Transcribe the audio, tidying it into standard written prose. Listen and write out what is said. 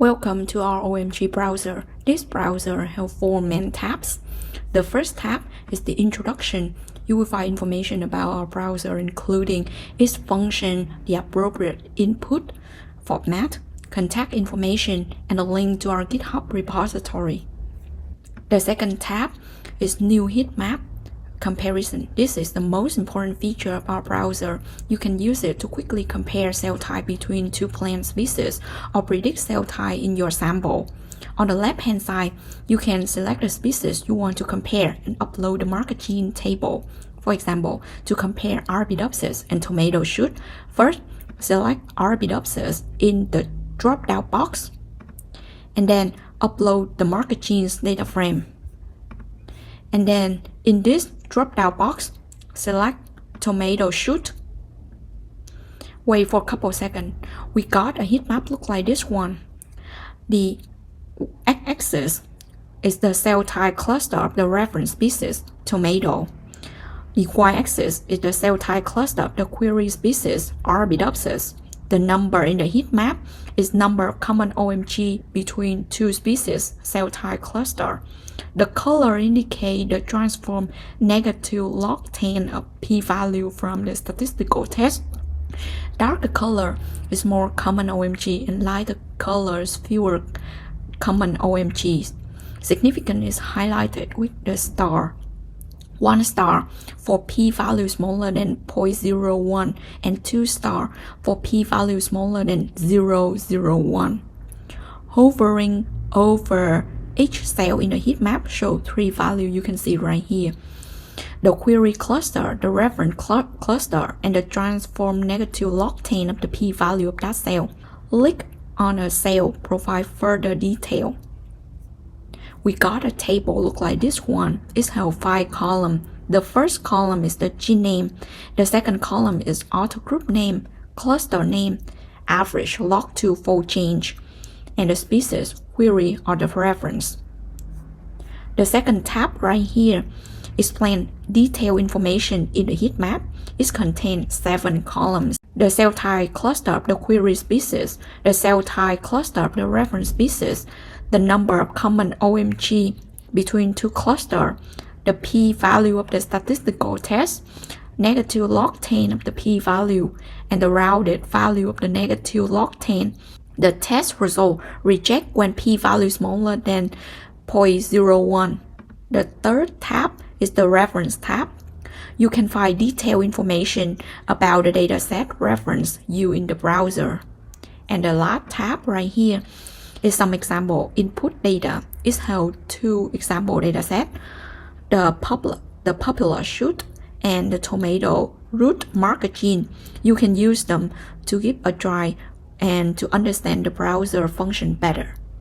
Welcome to our OMG browser. This browser has 4 main tabs. The first tab is the introduction. You will find information about our browser, including its function, the appropriate input, format, contact information, and a link to our GitHub repository. The second tab is New Heat Map Comparison. This is the most important feature of our browser. You can use it to quickly compare cell type between 2 plant species or predict cell type in your sample. On the left-hand side, you can select the species you want to compare and upload the marker gene table. For example, to compare Arabidopsis and tomato shoot, first select Arabidopsis in the drop-down box, and then upload the marker genes data frame. And then in this drop-down box, select tomato shoot. Wait for a couple seconds. We got a heat map look like this one. The x-axis is the cell type cluster of the reference species, tomato. The y-axis is the cell type cluster of the query species, Arabidopsis. The number in the heat map is number of common OMG between 2 species cell type cluster. The color indicates the transform negative log 10 of p-value from the statistical test. Darker color is more common OMG and lighter colors fewer common OMGs. Significance is highlighted with the star. 1 star for p-value smaller than 0.01 and 2 star for p-value smaller than 0.001. Hovering over each cell in the heat map shows 3 values you can see right here. The query cluster, the reference cluster, and the transform negative log 10 of the p-value of that cell. Click on a cell, provide further detail. We got a table look like this one. It has 5 columns. The first column is the gene name. The second column is autogroup name, cluster name, average, log 2 fold change, and the species, query, or the reference. The second tab right here explains detailed information in the heat map. It contains 7 columns. The cell type cluster of the query species, the cell type cluster of the reference species, the number of common OMG between 2 clusters, the p-value of the statistical test, negative log 10 of the p-value, and the rounded value of the negative log 10. The test result reject when p-value is smaller than 0.01. The third tab is the reference tab. You can find detailed information about the dataset reference used in the browser. And the last tab right here is some example input data. It has 2 example datasets, the popular shoot and the tomato root marker gene. You can use them to give a try and to understand the browser function better.